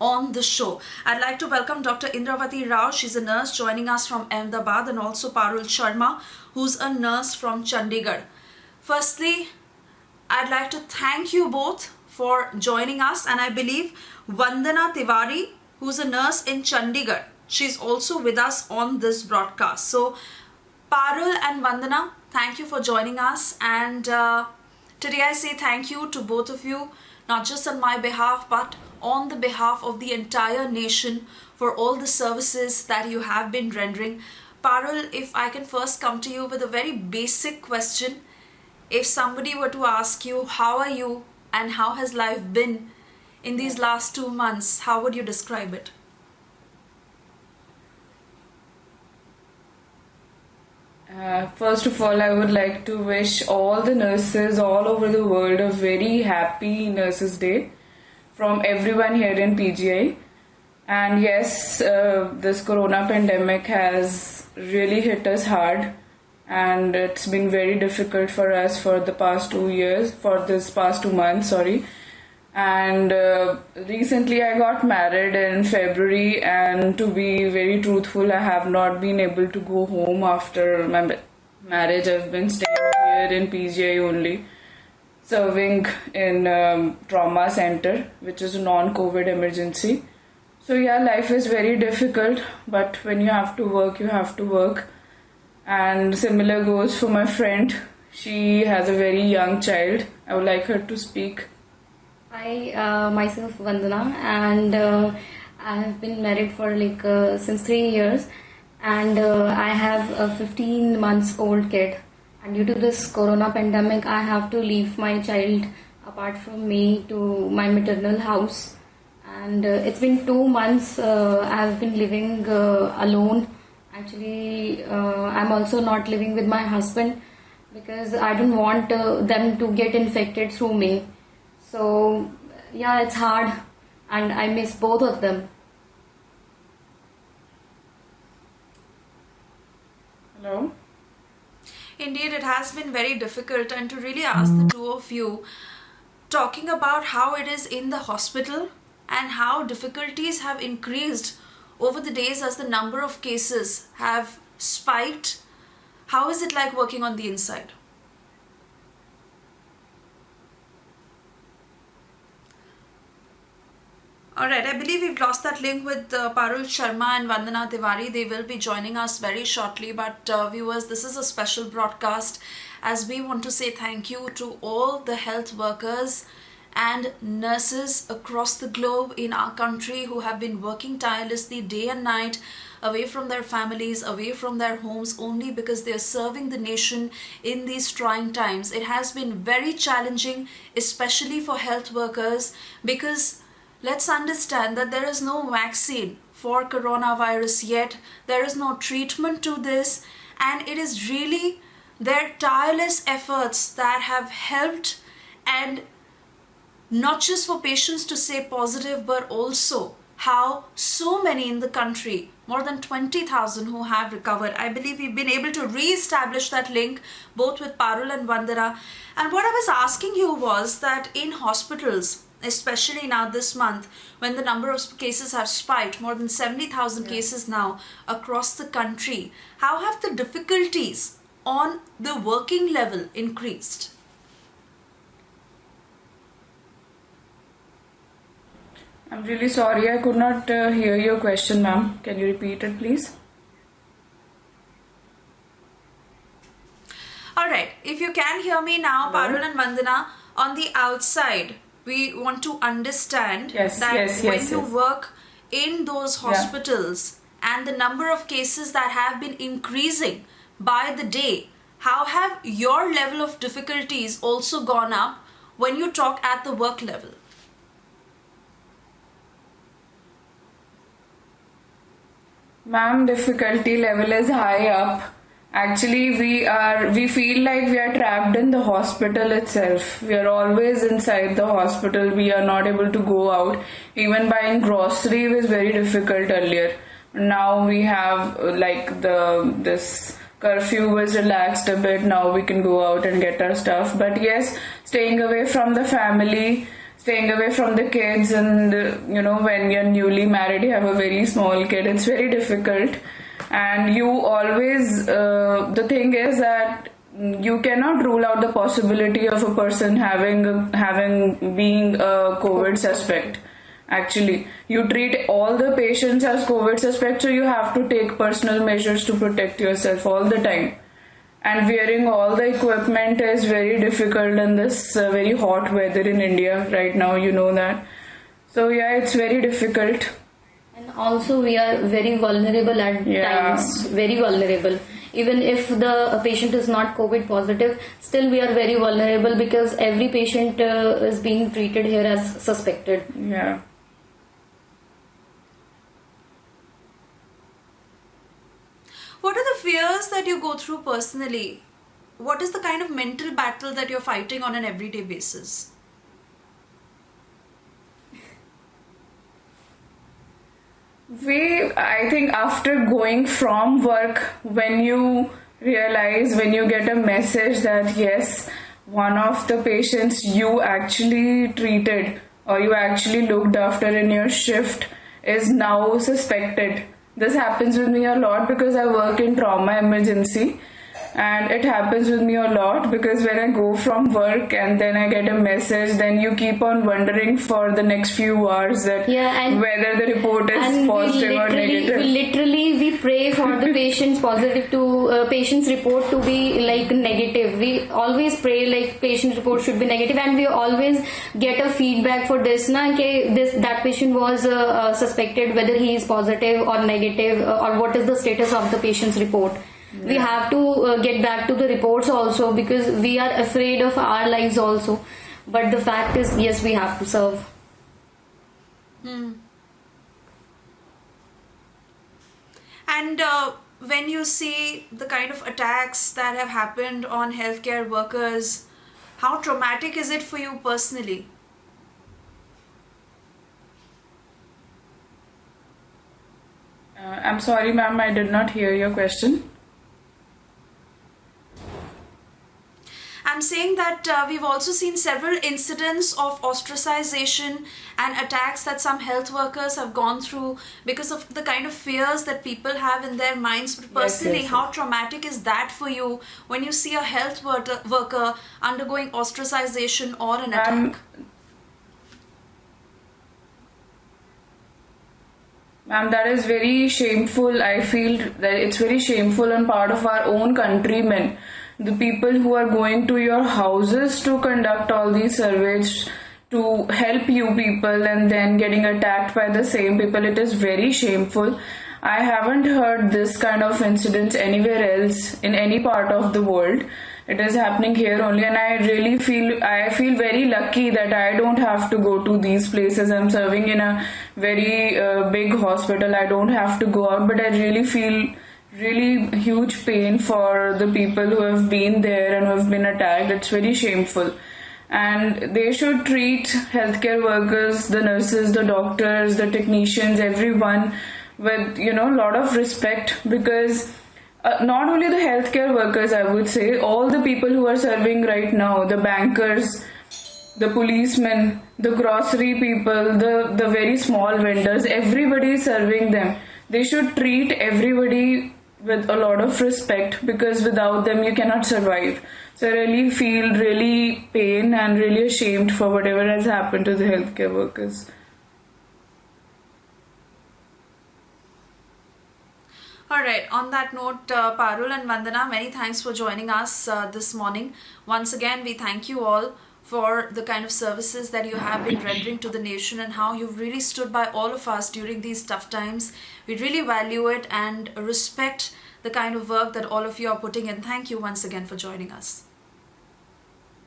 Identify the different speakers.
Speaker 1: on the show. I'd like to welcome Dr. Indravati Rao. She's a nurse joining us from Ahmedabad, and also Parul Sharma, who's a nurse from Chandigarh. Firstly, I'd like to thank you both for joining us, and I believe Vandana Tiwari, who's a nurse in Chandigarh, she's also with us on this broadcast. So Parul and Vandana, thank you for joining us, and today I say thank you to both of you, not just on my behalf but on the behalf of the entire nation, for all the services that you have been rendering. Parul, if I can first come to you with a very basic question. If somebody were to ask you, how are you and how has life been in these last 2 months, how would you describe it?
Speaker 2: First of all, I would like to wish all the nurses all over the world a very happy Nurses Day from everyone here in PGI. And yes, this corona pandemic has really hit us hard, and it's been very difficult for us for the past 2 years, for this past 2 months, sorry. And recently I got married in February, and to be very truthful, I have not been able to go home after my marriage. I've been staying here in PGI only, serving in trauma center, which is a non-COVID emergency. So yeah, life is very difficult, but when you have to work, you have to work. And similar goes for my friend. She has a very young child. I would like her to speak.
Speaker 3: Hi, myself Vandana, and I have been married for since 3 years, and I have a 15 months old kid. And due to this corona pandemic, I have to leave my child apart from me to my maternal house. And it's been 2 months. I have been living alone. Actually, I'm also not living with my husband because I don't want them to get infected through me. So yeah, it's hard, and I miss both of them.
Speaker 2: Hello?
Speaker 1: Indeed, it has been very difficult, and to really ask the two of you, talking about how it is in the hospital and how difficulties have increased over the days as the number of cases have spiked. How is it like working on the inside? Alright, I believe we've lost that link with Parul Sharma and Vandana Tiwari. They will be joining us very shortly. But viewers, this is a special broadcast as we want to say thank you to all the health workers and nurses across the globe in our country who have been working tirelessly day and night, away from their families, away from their homes, only because they are serving the nation in these trying times. It has been very challenging, especially for health workers, because let's understand that there is no vaccine for coronavirus yet. There is no treatment to this, and it is really their tireless efforts that have helped, and not just for patients to stay positive, but also how so many in the country, more than 20,000 who have recovered. I believe we've been able to re-establish that link both with Parul and Vandana. And what I was asking you was that in hospitals, especially now this month, when the number of cases have spiked, more than 70,000 cases now across the country, how have the difficulties on the working level increased?
Speaker 2: I'm really sorry, I could not hear your question, ma'am. Can you repeat it, please?
Speaker 1: Alright, if you can hear me now,
Speaker 2: Hello?
Speaker 1: Parul and Vandana, on the outside, we want to understand that when you work in those hospitals and the number of cases that have been increasing by the day, how have your level of difficulties also gone up when you talk at the work level?
Speaker 2: Ma'am, difficulty level is high up. Actually, we feel like we are trapped in the hospital itself. We are always inside the hospital. We are not able to go out. Even buying grocery was very difficult earlier. Now we have this curfew was relaxed a bit. Now we can go out and get our stuff. But yes, staying away from the family, staying away from the kids, and when you're newly married, you have a very small kid, it's very difficult. And you always the thing is that you cannot rule out the possibility of a person having being a COVID suspect. Actually, you treat all the patients as COVID suspect, so you have to take personal measures to protect yourself all the time. And wearing all the equipment is very difficult in this very hot weather in India right now, you know that. So yeah, it's very difficult.
Speaker 3: And also we are very vulnerable at times, very vulnerable. Even if the patient is not COVID positive, still we are very vulnerable because every patient is being treated here as suspected.
Speaker 2: Yeah.
Speaker 1: What are the fears that you go through personally? What is the kind of mental battle that you're fighting on an everyday basis?
Speaker 2: I think after going from work, when you get a message that yes, one of the patients you actually treated or you actually looked after in your shift is now suspected. This happens with me a lot because I work in trauma emergency, and it happens with me a lot because when I go from work and then I get a message, then you keep on wondering for the next few hours that whether the report is positive or negative.
Speaker 3: We pray for the patient's positive to patient's report to be like negative. We always pray like patient's report should be negative, and we always get a feedback for this that patient was suspected, whether he is positive or negative, or what is the status of the patient's report. Yeah. We have to get back to the reports also because we are afraid of our lives also. But the fact is, yes, we have to serve.
Speaker 1: And when you see the kind of attacks that have happened on healthcare workers, how traumatic is it for you personally?
Speaker 2: I'm sorry, ma'am, I did not hear your question.
Speaker 1: I'm saying that we've also seen several incidents of ostracization and attacks that some health workers have gone through because of the kind of fears that people have in their minds. But personally, yes. How traumatic is that for you when you see a health worker undergoing ostracization or an attack?
Speaker 2: Ma'am, that is very shameful. I feel that it's very shameful on part of our own countrymen. The people who are going to your houses to conduct all these surveys to help you people and then getting attacked by the same people. It is very shameful. I haven't heard this kind of incidents anywhere else in any part of the world. It is happening here only, and I feel very lucky that I don't have to go to these places. I'm serving in a very big hospital. I don't have to go out, but I really feel really huge pain for the people who have been there and who have been attacked. It's very shameful. And they should treat healthcare workers, the nurses, the doctors, the technicians, everyone with, a lot of respect, because not only the healthcare workers, I would say, all the people who are serving right now, the bankers, the policemen, the grocery people, the very small vendors, everybody is serving them. They should treat everybody with a lot of respect, because without them you cannot survive. So I really feel really pain and really ashamed for whatever has happened to the healthcare workers.
Speaker 1: Alright, on that note, Parul and Vandana, many thanks for joining us this morning. Once again, we thank you all for the kind of services that you have been rendering to the nation and how you've really stood by all of us during these tough times. We really value it and respect the kind of work that all of you are putting in. Thank you once again for joining us.